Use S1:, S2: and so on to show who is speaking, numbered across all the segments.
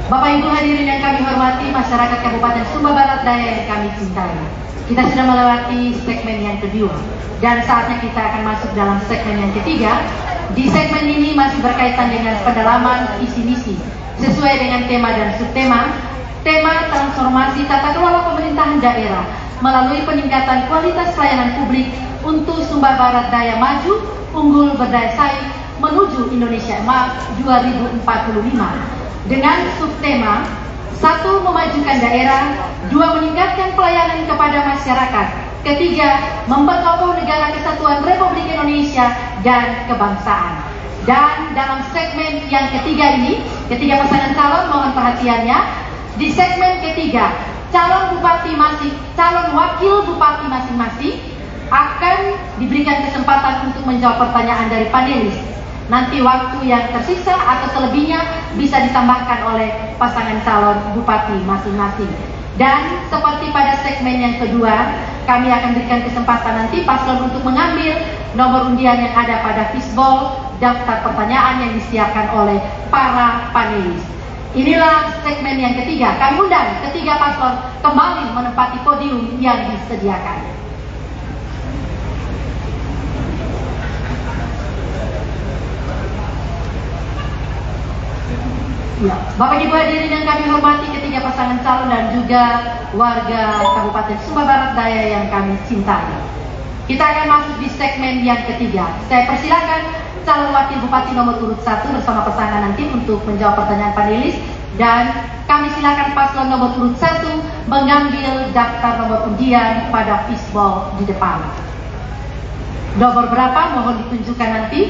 S1: Bapak Ibu hadirin yang kami hormati, masyarakat Kabupaten Sumba Barat Daya yang kami cintai. Kita sudah melewati segmen yang kedua dan saatnya kita akan masuk dalam segmen yang ketiga. Di segmen ini masih berkaitan dengan pendalaman visi misi sesuai dengan tema dan subtema. Tema transformasi tata kelola pemerintahan daerah melalui peningkatan kualitas pelayanan publik untuk Sumba Barat Daya maju, unggul, berdaya saing menuju Indonesia Emas 2045. Dengan subtema 1. Memajukan daerah, 2. Meningkatkan pelayanan kepada masyarakat, 3. Memperkokoh negara kesatuan Republik Indonesia dan kebangsaan. Dan dalam segmen yang ketiga ini, ketiga pasangan calon mohon perhatiannya. Di segmen ketiga, calon wakil bupati masing-masing akan diberikan kesempatan untuk menjawab pertanyaan dari panelis. Nanti waktu yang tersisa atau selebihnya bisa ditambahkan oleh pasangan calon bupati masing-masing. Dan seperti pada segmen yang kedua, kami akan berikan kesempatan nanti paslon untuk mengambil nomor undian yang ada pada fishbowl daftar pertanyaan yang disiapkan oleh para panelis. Inilah segmen yang ketiga. Kami undang ketiga paslon kembali menempati podium yang disediakan. Ya, Bapak Ibu hadirin yang kami hormati, ketiga pasangan calon dan juga warga Kabupaten Sumba Barat Daya yang kami cintai. Kita akan masuk di segmen yang ketiga. Saya persilakan calon wakil bupati nomor urut 1 bersama pasangan nanti untuk menjawab pertanyaan panelis, dan kami silakan paslon nomor urut 1 mengambil daftar nomor undian pada fishbowl di depan. Nomor berapa mohon ditunjukkan nanti.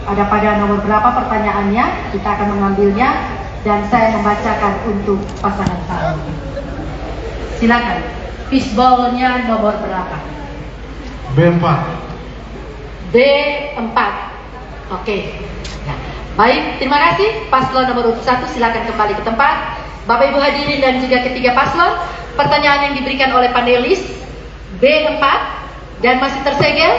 S1: Ada pada nomor berapa pertanyaannya, kita akan mengambilnya dan saya membacakan untuk pasangan calon. Silakan, fishbowl-nya nomor berapa?
S2: B4.
S1: B4. Oke. Ya. Baik, terima kasih. Paslon nomor 1 silakan kembali ke tempat. Bapak Ibu hadirin dan juga ketiga paslon, pertanyaan yang diberikan oleh panelis B4 dan masih tersegel,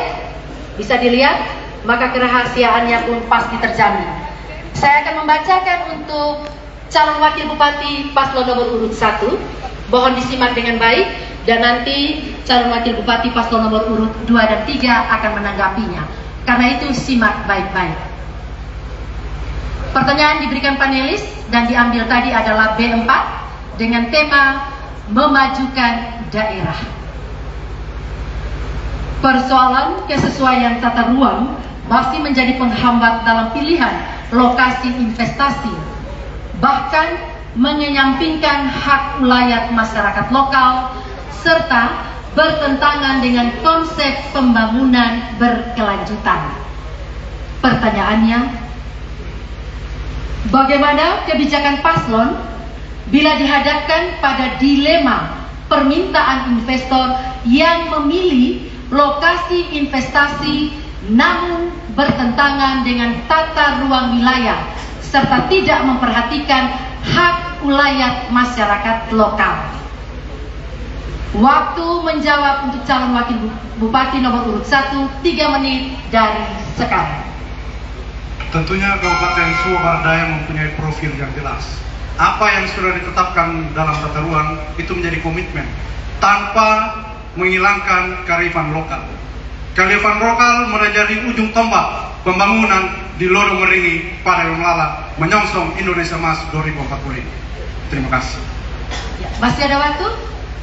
S1: bisa dilihat, maka kerahasiaannya pun pasti terjamin. Saya akan membacakan untuk calon wakil bupati paslon nomor urut 1. Mohon disimak dengan baik dan nanti calon wakil bupati paslon nomor urut 2 dan 3 akan menanggapinya. Karena itu simak baik-baik. Pertanyaan diberikan panelis dan diambil tadi adalah B4 dengan tema memajukan daerah. Persoalan kesesuaian tata ruang masih menjadi penghambat dalam pilihan lokasi investasi, bahkan mengenyampingkan hak ulayat masyarakat lokal, serta bertentangan dengan konsep pembangunan berkelanjutan. Pertanyaannya, bagaimana kebijakan paslon bila dihadapkan pada dilema permintaan investor yang memilih lokasi investasi namun bertentangan dengan tata ruang wilayah serta tidak memperhatikan hak ulayat masyarakat lokal? Waktu menjawab untuk calon wakil bupati nomor urut 1 3 menit dari sekarang.
S2: Tentunya Kabupaten Sumba Barat Daya mempunyai profil yang jelas. Apa yang sudah ditetapkan dalam tata ruang itu menjadi komitmen tanpa menghilangkan kearifan lokal. Kearifan lokal menjadi ujung tombak pembangunan di Lodong Meringi pada Melala menyongsong Indonesia Emas 2045. Terima kasih.
S1: Ya, masih ada waktu?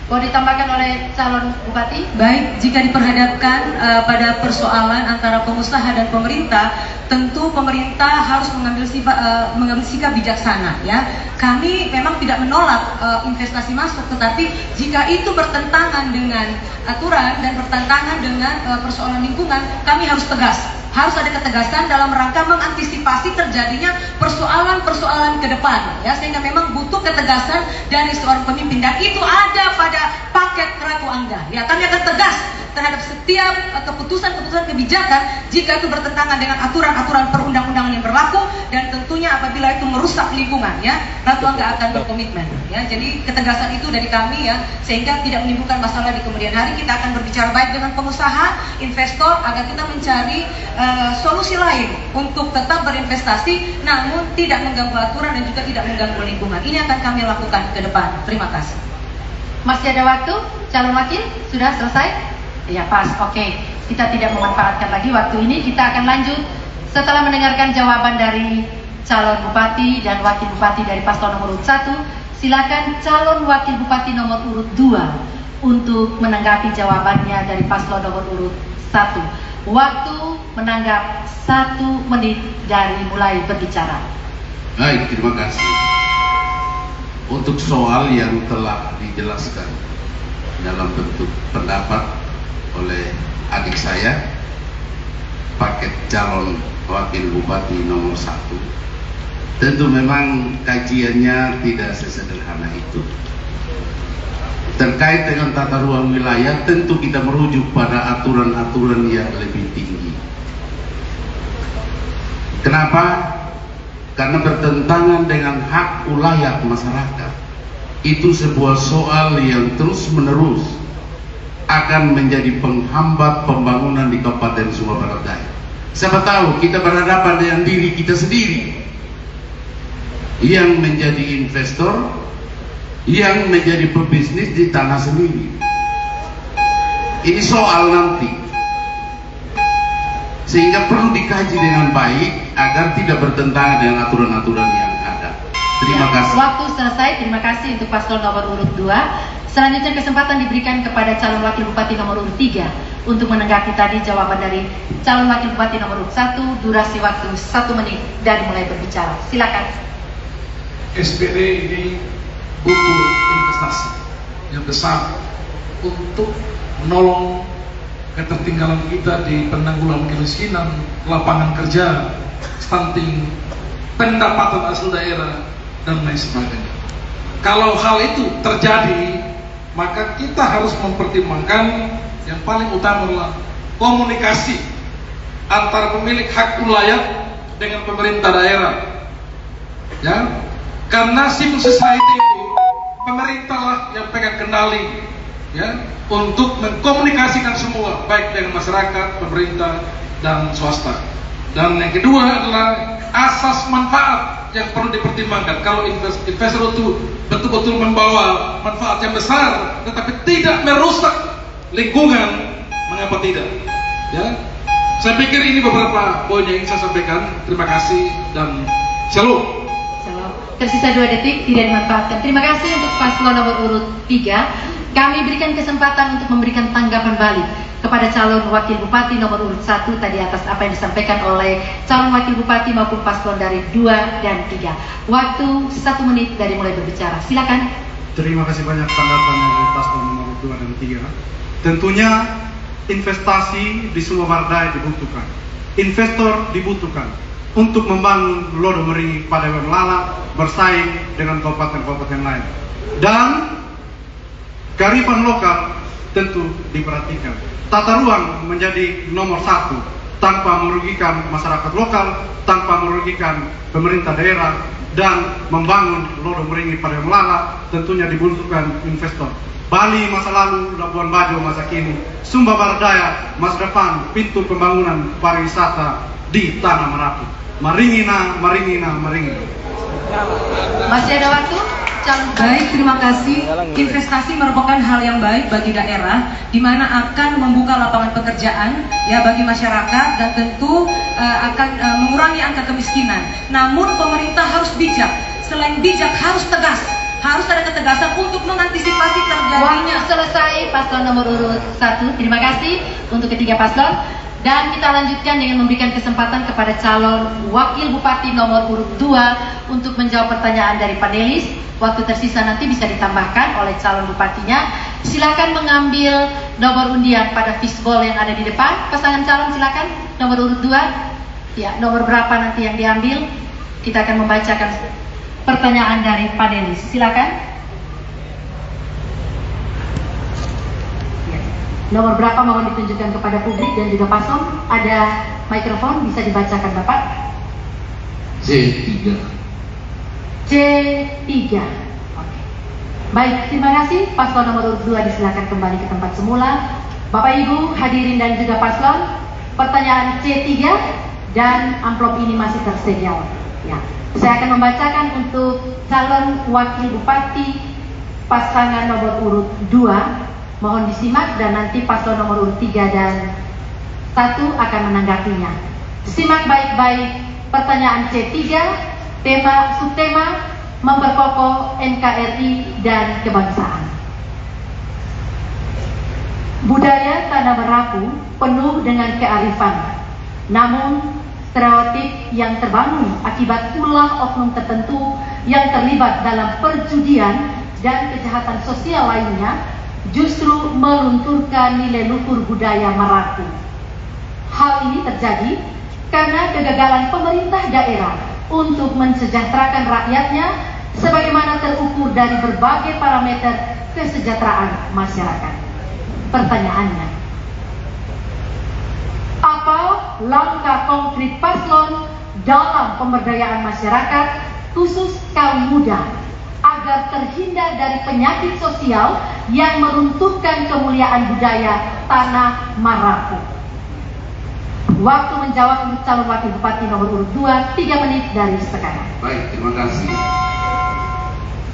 S1: Mau ditambahkan oleh calon bupati?
S3: Baik, jika diperhadapkan pada persoalan antara pengusaha dan pemerintah, tentu pemerintah harus mengambil sikap bijaksana. Ya, kami memang tidak menolak investasi masuk, tetapi jika itu bertentangan dengan aturan dan bertentangan dengan persoalan lingkungan, kami harus tegas. Harus ada ketegasan dalam rangka mengantisipasi terjadinya persoalan-persoalan ke depan, ya, sehingga memang butuh ketegasan dari seorang pemimpin dan itu ada pada paket Ratu Angga. Ya, kami akan tegas terhadap setiap keputusan-keputusan kebijakan jika itu bertentangan dengan aturan-aturan perundang-undangan yang berlaku, dan tentunya apabila itu merusak lingkungan, ya, Ratu Angga akan berkomitmen, ya. Jadi ketegasan itu dari kami, ya, sehingga tidak menimbulkan masalah di kemudian hari. Kita akan berbicara baik dengan pengusaha, investor, agar kita mencari solusi lain untuk tetap berinvestasi namun tidak mengganggu aturan dan juga tidak mengganggu lingkungan. Ini akan kami lakukan ke depan. Terima kasih.
S1: Masih ada waktu, calon wakil sudah selesai? Ya, pas. Oke, kita tidak memanfaatkan lagi waktu ini. Kita akan lanjut setelah mendengarkan jawaban dari calon bupati dan wakil bupati dari paslon nomor urut 1. Silakan calon wakil bupati nomor urut 2 untuk menanggapi jawabannya dari paslon nomor urut 1. Waktu menanggap 1 menit dari mulai berbicara.
S4: Baik, terima kasih. Untuk soal yang telah dijelaskan dalam bentuk pendapat oleh adik saya, paket calon wakil bupati nomor 1, tentu memang kajiannya tidak sesederhana itu. Terkait dengan tata ruang wilayah, tentu kita merujuk pada aturan-aturan yang lebih tinggi. Kenapa? Karena bertentangan dengan hak ulayat masyarakat. Itu sebuah soal yang terus-menerus akan menjadi penghambat pembangunan di Kabupaten Sumba Barat Daya. Siapa tahu kita berhadapan dengan diri kita sendiri yang menjadi investor, yang menjadi pebisnis di tanah sendiri. Ini soal nanti, sehingga perlu dikaji dengan baik agar tidak bertentangan dengan aturan-aturan yang ada. Terima kasih.
S1: Waktu selesai. Terima kasih untuk paslon nomor urut 2. Selanjutnya kesempatan diberikan kepada calon wakil bupati nomor urut 3 untuk menanggapi tadi jawaban dari calon wakil bupati nomor urut 1. Durasi waktu 1 menit dari mulai berbicara. Silakan.
S5: SPD ini butuh investasi yang besar untuk menolong ketertinggalan kita di penanggulangan kemiskinan, lapangan kerja, stunting, pendapatan asal daerah, dan lain sebagainya. Kalau hal itu terjadi, maka kita harus mempertimbangkan yang paling utama adalah komunikasi antara pemilik hak ulayat dengan pemerintah daerah, ya. Karena civil society itu pemerintah lah yang pegang kendali, ya, untuk mengkomunikasikan semua, baik dengan masyarakat, pemerintah, dan swasta. Dan yang kedua adalah asas manfaat yang perlu dipertimbangkan. Kalau investor itu betul-betul membawa manfaat yang besar, tetapi tidak merusak lingkungan, mengapa tidak? Ya, saya pikir ini beberapa poin yang ingin saya sampaikan. Terima kasih dan shalom.
S1: Tersisa 2 detik, tidak dimanfaatkan. Terima kasih untuk paslon nomor urut 3. Kami berikan kesempatan untuk memberikan tanggapan balik kepada calon wakil bupati nomor urut 1 tadi atas apa yang disampaikan oleh calon wakil bupati maupun paslon dari 2 dan 3. Waktu 1 menit dari mulai berbicara. Silakan.
S2: Terima kasih banyak tanggapannya dari paslon nomor 2 dan 3. Tentunya investasi di Sumba Barat Daya dibutuhkan. Investor dibutuhkan untuk membangun Lodo Meringi pada Melala bersaing dengan kabupaten-kabupaten lain. Dan kearifan lokal tentu diperhatikan. Tata ruang menjadi nomor 1 tanpa merugikan masyarakat lokal, tanpa merugikan pemerintah daerah, dan membangun Lodo Meringi pada Melala tentunya dibutuhkan investor. Bali masa lalu, Labuan Bajo masa kini, Sumba Barat Daya masa depan, pintu pembangunan pariwisata di Tanah Merapi. Maringina, Maringina, Maringina.
S1: Masih ada waktu?
S3: Baik, terima kasih. Investasi merupakan hal yang baik bagi daerah, di mana akan membuka lapangan pekerjaan ya bagi masyarakat dan tentu akan mengurangi angka kemiskinan. Namun pemerintah harus bijak. Selain bijak harus tegas. Harus ada ketegasan untuk mengantisipasi terjadinya.
S1: Waktu selesai paslon nomor urut 1. Terima kasih untuk ketiga paslon. Dan kita lanjutkan dengan memberikan kesempatan kepada calon wakil bupati nomor urut 2 untuk menjawab pertanyaan dari panelis. Waktu tersisa nanti bisa ditambahkan oleh calon bupatinya. Silakan mengambil nomor undian pada fishbowl yang ada di depan. Pasangan calon silakan nomor urut 2. Ya, nomor berapa nanti yang diambil? Kita akan membacakan pertanyaan dari panelis. Silakan. Ya. Nomor berapa mohon ditunjukkan kepada publik dan juga paslon. Ada mikrofon, bisa dibacakan Bapak.
S4: C3.
S1: C3. Oke. Baik, terima kasih. Paslon nomor urut 2 disilakan kembali ke tempat semula. Bapak Ibu hadirin dan juga paslon, pertanyaan C3 dan amplop ini masih tersedia. Ya. Saya akan membacakan untuk calon wakil bupati pasangan nomor urut 2. Mohon disimak dan nanti paslon nomor urut 3 dan 1 akan menanggapinya. Simak baik-baik pertanyaan C3, subtema memperkokoh NKRI dan kebangsaan. Budaya Tanah Merapu penuh dengan kearifan, namun stereotip yang terbangun akibat ulah oknum tertentu yang terlibat dalam perjudian dan kejahatan sosial lainnya justru melunturkan nilai luhur budaya Merapu. Hal ini terjadi karena kegagalan pemerintah daerah untuk mensejahterakan rakyatnya sebagaimana terukur dari berbagai parameter kesejahteraan masyarakat. Pertanyaannya, apa langkah konkret paslon dalam pemberdayaan masyarakat khusus kaum muda agar terhindar dari penyakit sosial yang meruntuhkan kemuliaan budaya Tanah Merapu? Waktu menjawab untuk calon wakil bupati nomor urut 2, 3 menit dari sekarang.
S4: Baik, terima kasih.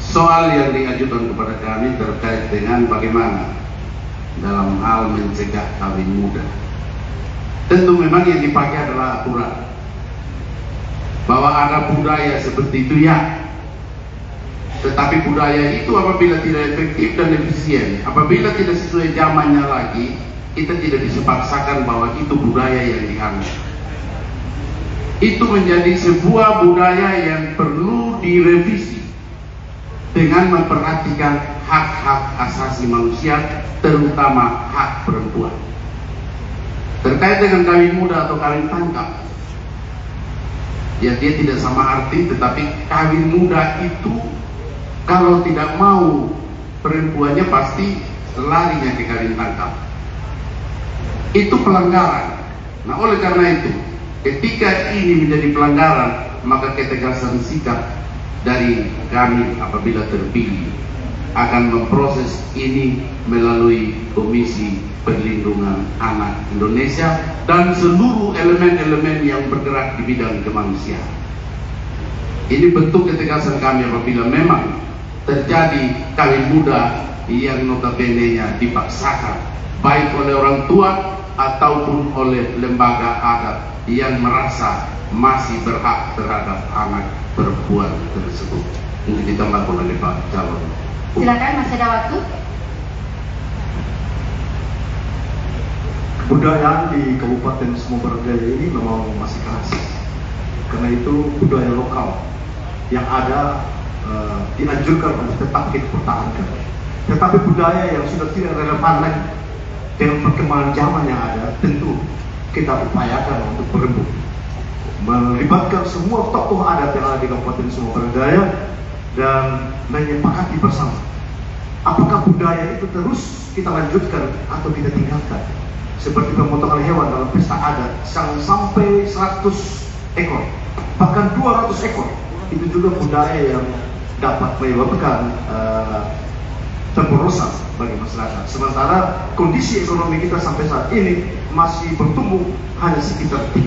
S4: Soal yang diajukan kepada kami terkait dengan bagaimana dalam hal mencegah kawin muda. Tentu memang yang dipakai adalah aturan. Bahwa ada budaya seperti itu ya. Tetapi budaya itu apabila tidak efektif dan efisien, apabila tidak sesuai zamannya lagi, kita tidak bisa paksakan bahwa itu budaya yang dianut. Itu menjadi sebuah budaya yang perlu direvisi dengan memperhatikan hak-hak asasi manusia, terutama hak perempuan. Terkait dengan kawin muda atau kawin tangkap, ya dia tidak sama arti, tetapi kawin muda itu kalau tidak mau perempuannya pasti larinya ke kawin tangkap. Itu pelanggaran. Nah, oleh karena itu, ketika ini menjadi pelanggaran, maka ketegasan sikap dari kami apabila terpilih akan memproses ini melalui Komisi Perlindungan Anak Indonesia dan seluruh elemen-elemen yang bergerak di bidang kemanusiaan. Ini bentuk ketegasan kami apabila memang terjadi kawin muda yang notabene-nya dipaksakan baik oleh orang tua ataupun oleh lembaga adat yang merasa masih berhak terhadap anak perempuan tersebut. Untuk ditambahkan oleh Pak calon.
S1: Silakan, masih ada waktu.
S6: Kebudayaan di Kabupaten Sumber Daya ini memang masih keras. Karena itu budaya lokal yang ada dianjurkan untuk tetap kita pertahankan. Tetapi budaya yang sudah tidak relevan lagi dengan perkembangan zaman yang ada, tentu kita upayakan untuk berembuk, melibatkan semua tokoh adat yang ada di Kabupaten Sumber Daya dan menyepakati bersama apakah budaya itu terus kita lanjutkan atau kita tinggalkan. Seperti pemotongan hewan dalam pesta adat yang sampai 100 ekor, bahkan 200 ekor, itu juga budaya yang dapat menyebabkan pemborosan bagi masyarakat. Sementara kondisi ekonomi kita sampai saat ini masih bertumbuh hanya sekitar 3%.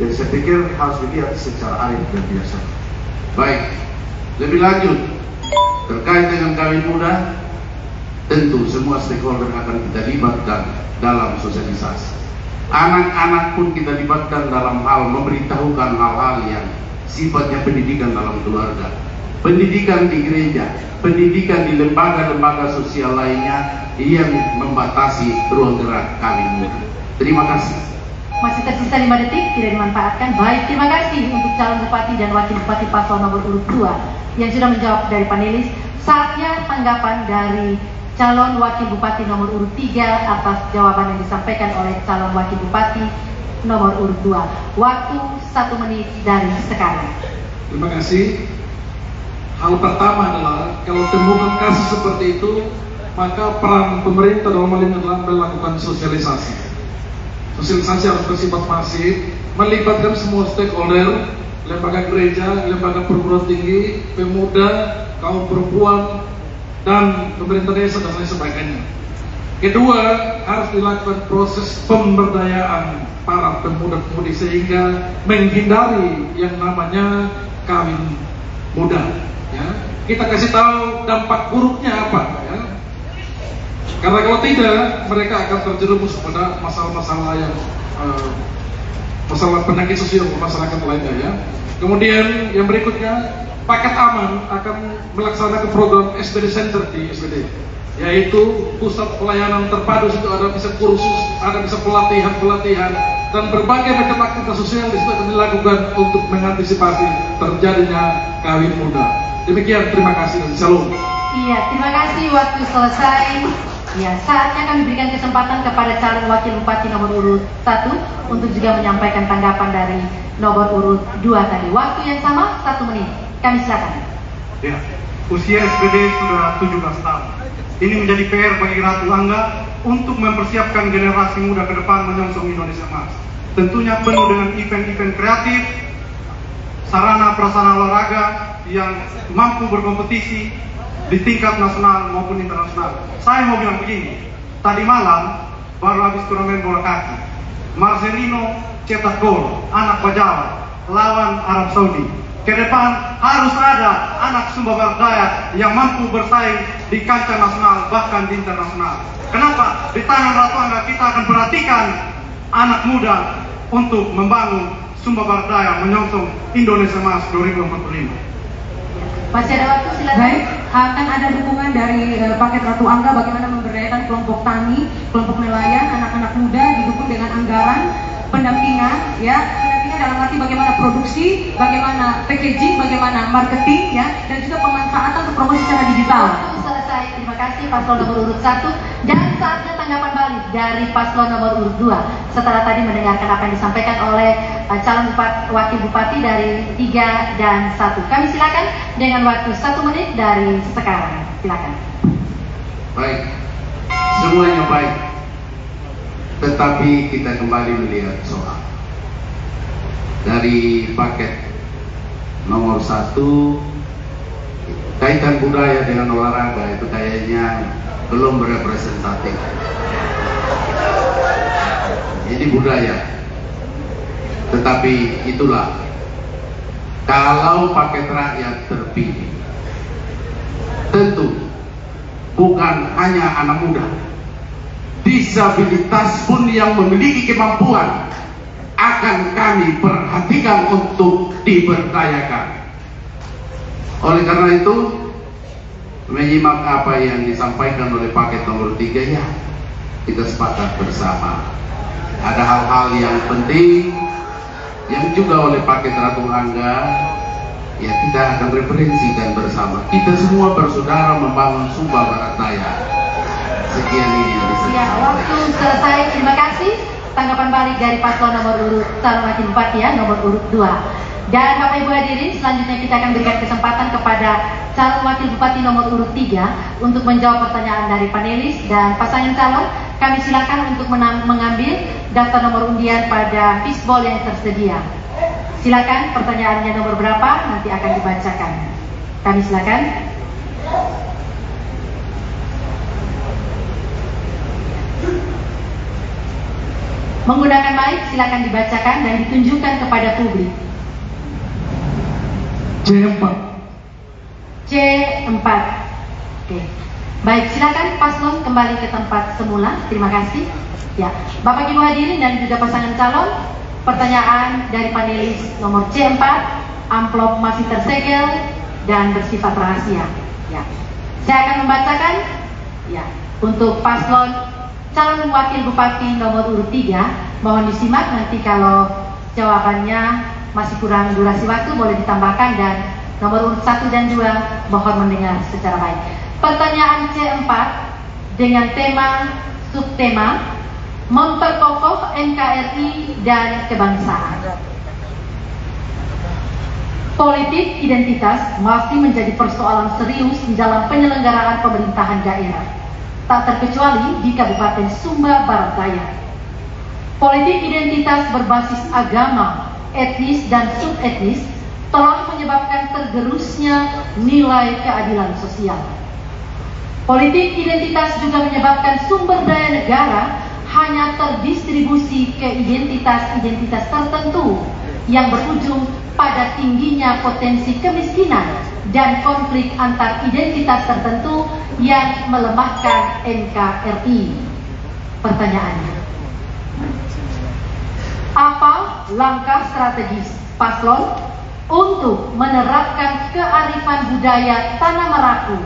S6: Jadi saya pikir harus dilihat secara arif dan biasa.
S4: Baik, lebih lanjut terkait dengan kawin muda, tentu semua stakeholder akan kita libatkan dalam sosialisasi. Anak-anak pun kita libatkan dalam hal memberitahukan hal-hal yang sifatnya pendidikan dalam keluarga, pendidikan di gereja, pendidikan di lembaga-lembaga sosial lainnya yang membatasi ruang gerak kawin muda. Terima kasih.
S1: Masih tersisa 5 detik, tidak dimanfaatkan. Baik, terima kasih untuk calon bupati dan wakil bupati paslon nomor urut 2 yang sudah menjawab dari panelis. Saatnya tanggapan dari calon wakil bupati nomor urut 3 atas jawaban yang disampaikan oleh calon wakil bupati nomor urut 2. Waktu 1 menit dari sekarang.
S5: Terima kasih. Hal pertama adalah kalau temukan kasus seperti itu, maka peran pemerintah dalam hal ini adalah melakukan sosialisasi. Sosialisasi harus bersifat masif, melibatkan semua stakeholder, lembaga gereja, lembaga perguruan tinggi, pemuda, kaum perempuan, dan pemerintah desa dan lain sebagainya. Kedua, harus dilakukan proses pemberdayaan para pemuda-pemudi sehingga menghindari yang namanya kawin muda. Ya. Kita kasih tahu dampak buruknya apa. Ya. Karena kalau tidak, mereka akan terjerumus pada masalah-masalah yang masalah penyakit sosial masyarakat lainnya. Ya. Kemudian yang berikutnya, Paket Aman akan melaksanakan program SBD Center di SBD, yaitu pusat pelayanan terpadu. Situ ada bisa kursus, ada bisa pelatihan, dan berbagai macam aktivitas sosial di situ akan dilakukan untuk mengantisipasi terjadinya kawin muda. Demikian, terima kasih dan shalom.
S1: Iya, terima kasih. Waktu selesai. Ya, saatnya kami berikan kesempatan kepada calon wakil bupati nomor urut 1 untuk juga menyampaikan tanggapan dari nomor urut 2 tadi. Waktu yang sama, 1 menit. Kami silakan.
S2: Ya, usia SBD sudah 17 tahun. Ini menjadi PR bagi Ratu Angga untuk mempersiapkan generasi muda ke depan menyongsong Indonesia Emas. Tentunya penuh dengan event-event kreatif, sarana prasarana olahraga yang mampu berkompetisi di tingkat nasional maupun internasional. Saya mau bilang begini, tadi malam baru habis turnamen bola kaki. Marcelino cetak gol, anak Bajawa, lawan Arab Saudi. Ke depan harus ada anak Sumba Barat Daya yang mampu bersaing di kancah nasional bahkan di internasional. Kenapa? Di tangan Ratu Angga kita akan perhatikan anak muda untuk membangun Sumba Barat Daya menyongsong Indonesia Emas 2045.
S1: Masih ada waktu, silakan.
S3: Baik, akan ada dukungan dari paket Ratu Angga bagaimana memberdayakan kelompok tani, kelompok nelayan, anak-anak muda didukung dengan anggaran pendampingan, ya, pendampingan dalam arti bagaimana produksi, bagaimana packaging, bagaimana marketing, ya, dan juga pemanfaatan untuk promosi secara digital.
S1: Waktu selesai. Terima kasih paslon nomor urut 1. Dan saatnya tanggapan balik dari paslon nomor urut 2. Setelah tadi mendengarkan apa yang disampaikan oleh calon wakil bupati dari 3 dan 1. Kami silakan dengan waktu 1 menit dari sekarang. Silakan.
S4: Baik, semuanya baik. Tetapi kita kembali melihat soal dari paket nomor 1, kaitan budaya dengan olahraga itu kayaknya belum representatif. Ini budaya, tetapi itulah kalau paket rakyat terpilih, tentu bukan hanya anak muda, disabilitas pun yang memiliki kemampuan akan kami perhatikan untuk diberdayakan. Oleh karena itu, menyimak apa yang disampaikan oleh paket nomor 3, ya, kita sepakat bersama. Ada hal-hal yang penting yang juga oleh paket Ratu Angga, ya, kita akan referensikan bersama. Kita semua bersaudara membangun Sumba Barat Daya. Sekian ini yang bisa
S1: Ya, waktu selesai. Terima kasih. Tanggapan balik dari paslon nomor urut calon wakil bupati, ya, nomor urut 2. Dan Bapak Ibu hadirin, selanjutnya kita akan berikan kesempatan kepada calon wakil bupati nomor urut 3 untuk menjawab pertanyaan dari panelis dan pasangan calon. Kami silakan untuk mengambil daftar nomor undian pada fishbowl yang tersedia. Silakan, pertanyaannya nomor berapa nanti akan dibacakan. Kami silakan. Menggunakan mic, silakan dibacakan dan ditunjukkan kepada publik.
S5: C4.
S1: C4. Oke. Baik, silakan paslon kembali ke tempat semula. Terima kasih. Ya, Bapak Ibu hadirin dan juga pasangan calon, pertanyaan dari panelis nomor C4, amplop masih tersegel dan bersifat rahasia. Ya. Saya akan membacakan, ya, untuk paslon calon wakil bupati nomor urut 3, mohon disimak. Nanti kalau jawabannya masih kurang durasi waktu boleh ditambahkan, dan nomor urut 1 dan 2 mohon mendengar secara baik. Pertanyaan C4 dengan tema subtema memperkokoh NKRI dan kebangsaan. Politik identitas masih menjadi persoalan serius di dalam penyelenggaraan pemerintahan daerah. tak terkecuali di Kabupaten Sumba Barat Daya. Politik identitas berbasis agama, etnis dan subetnis telah menyebabkan tergerusnya nilai keadilan sosial. Politik identitas juga menyebabkan sumber daya negara hanya terdistribusi ke identitas-identitas tertentu yang berujung pada tingginya potensi kemiskinan dan konflik antar identitas tertentu yang melemahkan NKRI. Pertanyaannya, apa langkah strategis paslon untuk menerapkan kearifan budaya Tanah Merapu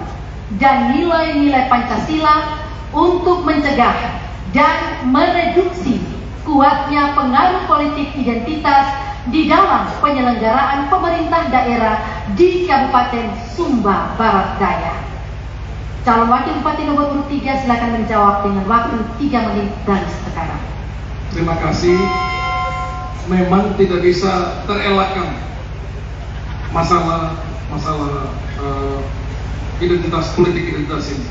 S1: dan nilai-nilai Pancasila untuk mencegah dan mereduksi kuatnya pengaruh politik identitas di dalam penyelenggaraan pemerintah daerah di Kabupaten Sumba Barat Daya? Calon Wakil Bupati nomor urut 3 silakan menjawab dengan waktu 3 menit dari sekarang.
S5: Terima kasih. Memang tidak bisa terelakkan masalah identitas politik identitas ini.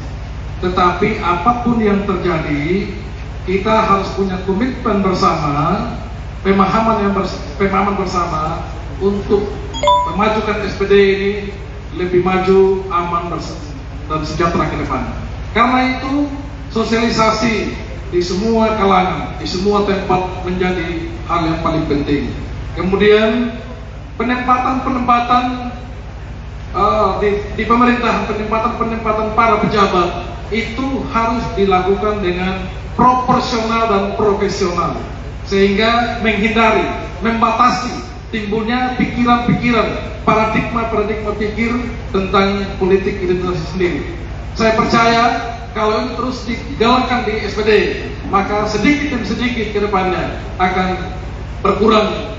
S5: Tetapi apapun yang terjadi, kita harus punya komitmen bersama, pemahaman bersama untuk memajukan SPD ini lebih maju, aman dan sejahtera ke depan. Karena itu sosialisasi di semua kalangan, di semua tempat menjadi hal yang paling penting. Kemudian penempatan di pemerintahan, penempatan para pejabat itu harus dilakukan dengan proporsional dan profesional, sehingga menghindari, membatasi timbulnya pikiran-pikiran, paradigma pikir tentang politik identitas sendiri. Saya percaya kalau ini terus dijalankan di SPD, maka sedikit demi sedikit ke depannya akan berkurang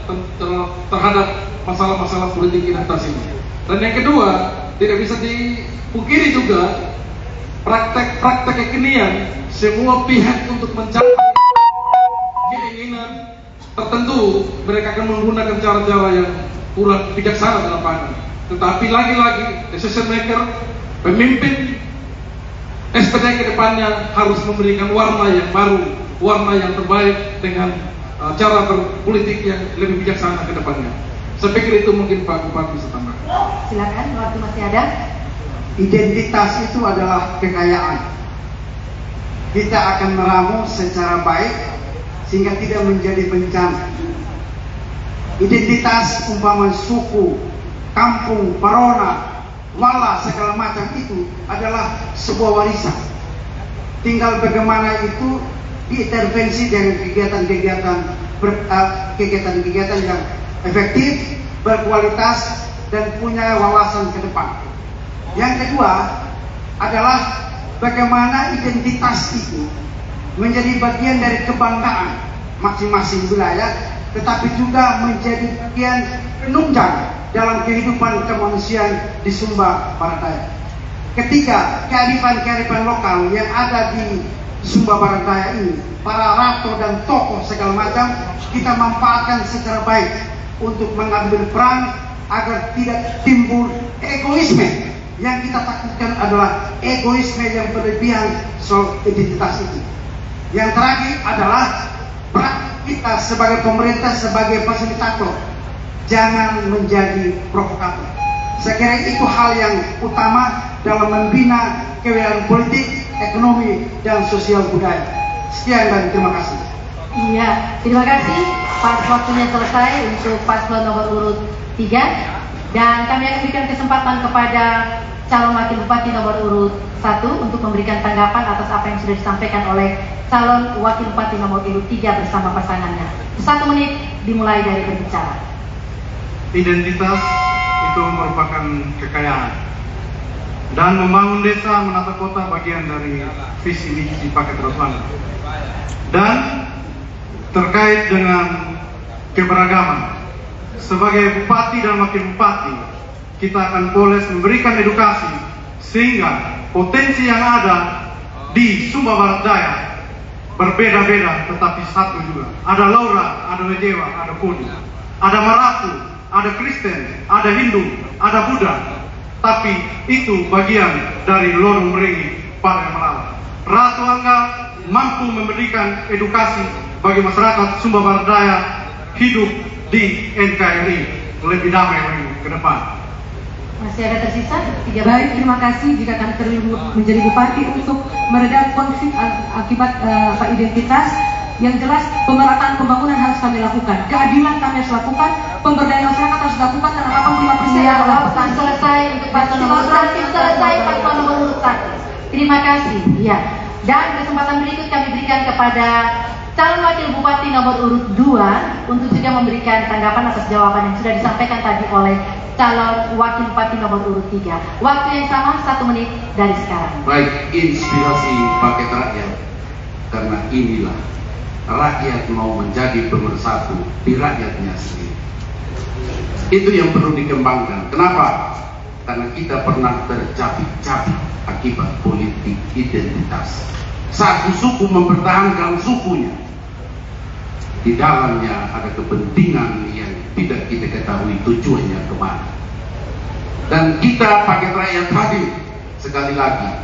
S5: terhadap masalah-masalah politik identitas ini. Dan yang kedua, tidak bisa dipungkiri juga praktek kekinian semua pihak untuk mencapai keinginan tertentu, mereka akan menggunakan cara-cara yang kurang bijaksana dalam lapangan. Tetapi lagi-lagi decision maker, pemimpin SPD ke depannya harus memberikan warna yang baru, warna yang terbaik dengan cara berpolitik yang lebih bijaksana ke depannya. Saya pikir itu mungkin Pak Bupati bisa tambah.
S1: Silakan, waktu masih ada.
S7: Identitas itu adalah kekayaan. Kita akan meramu secara baik sehingga tidak menjadi bencana. Identitas umpama suku, kampung, parona, wala, segala macam itu adalah sebuah warisan. Tinggal bagaimana itu diintervensi dengan kegiatan yang efektif, berkualitas, dan punya wawasan ke depan. Yang kedua adalah bagaimana identitas itu menjadi bagian dari kebanggaan masing-masing wilayah, tetapi juga menjadi bagian penunjang dalam kehidupan kemanusiaan di Sumba Barat Daya. Ketiga, kearifan-kearifan lokal yang ada di Sumba Barat Daya ini, para rato dan tokoh segala macam, kita manfaatkan secara baik untuk mengambil peran agar tidak timbul egoisme. Yang kita takutkan adalah egoisme yang berlebihan soal identitas itu. Yang terakhir adalah peran kita sebagai pemerintah, sebagai fasilitator, jangan menjadi provokator. Saya kira itu hal yang utama dalam membina kewilayahan politik, ekonomi, dan sosial budaya. Sekian dan terima kasih.
S1: Iya, terima kasih. Pas waktunya selesai untuk paslon nomor urut 3. Dan kami akan berikan kesempatan kepada calon wakil bupati nomor urut 1 untuk memberikan tanggapan atas apa yang sudah disampaikan oleh calon wakil bupati nomor urut 3 bersama pasangannya. 1 menit dimulai dari berbicara.
S2: Identitas itu merupakan kekayaan, dan membangun desa, menata kota bagian dari visi misi Paket Roswana. Dan terkait dengan keberagaman, sebagai bupati dan wakil bupati, kita akan poles memberikan edukasi sehingga potensi yang ada di Sumba Barat Daya berbeda-beda tetapi satu juga. Ada Laura, ada Lejewa, ada Kuni, ada Marapu, ada Kristen, ada Hindu, ada Buddha, tapi itu bagian dari lorong merengi pada Malala. Ratu Angga mampu memberikan edukasi bagi masyarakat Sumba Barat Daya hidup di NKRI lebih damai lagi ke depan.
S1: Masih ada tersisa 3
S3: Baik, terima kasih jika kami terlibat menjadi bupati untuk meredam konflik akibat identitas. Yang jelas pemerataan pembangunan harus kami lakukan, keadilan kami harus lakukan, pemberdayaan masyarakat harus dilakukan karena 85%
S1: Ya,
S3: adalah
S1: waktu selesai untuk paslon nomor 1, selesai paslon nomor urut 1. Terima kasih. Ya. Dan kesempatan berikut kami berikan kepada calon wakil bupati nomor urut 2 untuk juga memberikan tanggapan atas jawaban yang sudah disampaikan tadi oleh calon wakil bupati nomor urut 3. Waktu yang sama 1 menit dari sekarang.
S4: Baik, inspirasi paket rakyat, karena inilah rakyat mau menjadi pemersatu di rakyatnya sendiri. Itu yang perlu dikembangkan. Kenapa? Karena kita pernah tercapik-capik akibat politik identitas. Satu suku mempertahankan sukunya, di dalamnya ada kepentingan yang tidak kita ketahui tujuannya kemana. Dan kita paket rakyat hadir sekali lagi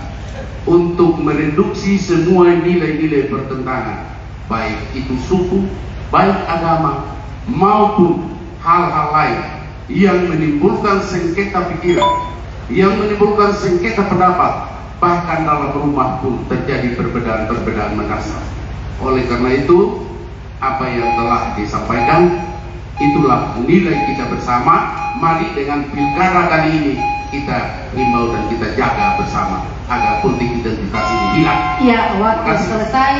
S4: untuk mereduksi semua nilai-nilai pertentangan, baik itu suku, baik agama, maupun hal-hal lain yang menimbulkan sengketa pikiran, yang menimbulkan sengketa pendapat, bahkan dalam rumah pun terjadi perbedaan-perbedaan mendasar. Oleh karena itu, apa yang telah disampaikan, itulah nilai kita bersama. Mari dengan pilkada kali ini kita himbau dan kita jaga bersama agar politik identitas ini hilang.
S1: Ya, waktu selesai.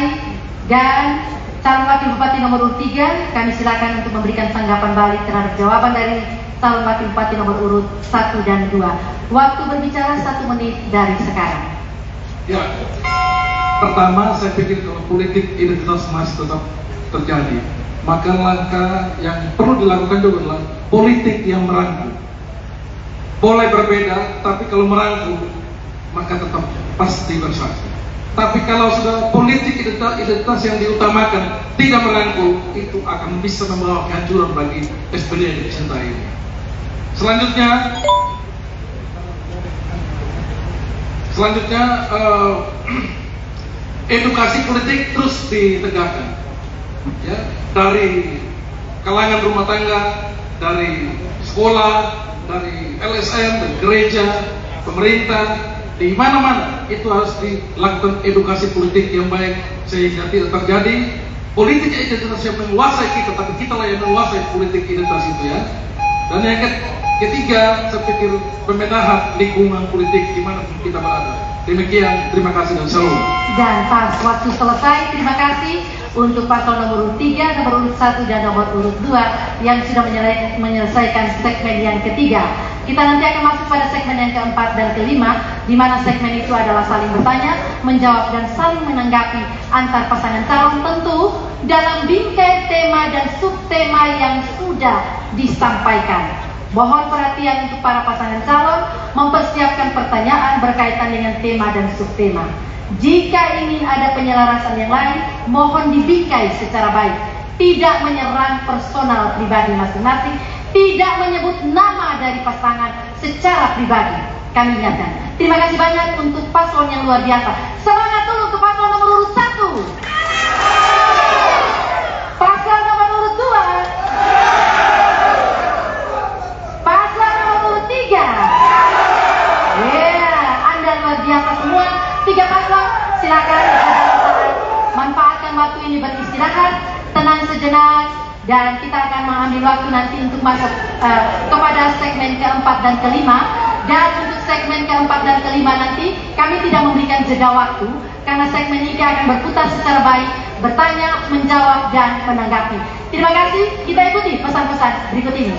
S1: Dan calon wakil bupati nomor urut 3 kami silakan untuk memberikan tanggapan balik terhadap jawaban dari calon wakil bupati nomor urut 1 dan 2. Waktu berbicara 1 menit dari sekarang.
S5: Ya, pertama saya pikir kalau politik identitas masih tetap terjadi, maka langkah yang perlu dilakukan juga adalah politik yang merangkul. Boleh berbeda, tapi kalau merangkul maka tetap pasti bersatu. Tapi kalau sudah politik identitas yang diutamakan tidak merangkul, itu akan bisa membawa kehancuran bagi SPD yang dicintai ini. Selanjutnya edukasi politik terus ditegakkan, ya, dari kalangan rumah tangga, dari sekolah, dari LSM, dari gereja, pemerintah. Di mana-mana itu harus dilakukan edukasi politik yang baik sehingga tidak terjadi politik identitas yang menguasai kita, tapi kita lah yang menguasai politik identitas itu, ya. Dan yang ketiga, saya pikir pembenahan lingkungan politik di mana kita berada. Demikian, terima kasih dan salam.
S1: Dan pas waktu selesai, terima kasih untuk paslon nomor urut 3, nomor urut 1 dan nomor urut 2 yang sudah menyelesaikan segmen yang ketiga. Kita nanti akan masuk pada segmen yang keempat dan kelima, di mana segmen itu adalah saling bertanya, menjawab dan saling menanggapi antar pasangan calon, tentu dalam bingkai tema dan subtema yang sudah disampaikan. Mohon perhatian untuk para pasangan calon mempersiapkan pertanyaan berkaitan dengan tema dan subtema. Jika ingin ada penyelarasan yang lain, mohon dibingkai secara baik, tidak menyerang personal pribadi masing-masing, tidak menyebut nama dari pasangan secara pribadi. Kami ingatkan. Terima kasih banyak untuk paslon yang luar biasa. Semangat dulu untuk paslon nomor urut 1. Paslon nomor urut 2. Paslon nomor urut 3. Anda luar biasa semua. 3 paslon, silakan manfaatkan waktu ini beristirahat, tenang sejenak, dan kita akan mengambil waktu nanti untuk masuk kepada segmen keempat dan kelima. Dan untuk segmen keempat dan kelima nanti kami tidak memberikan jeda waktu karena segmen ini akan berputar secara baik, bertanya, menjawab, dan menanggapi. Terima kasih, kita ikuti pesan-pesan berikut ini.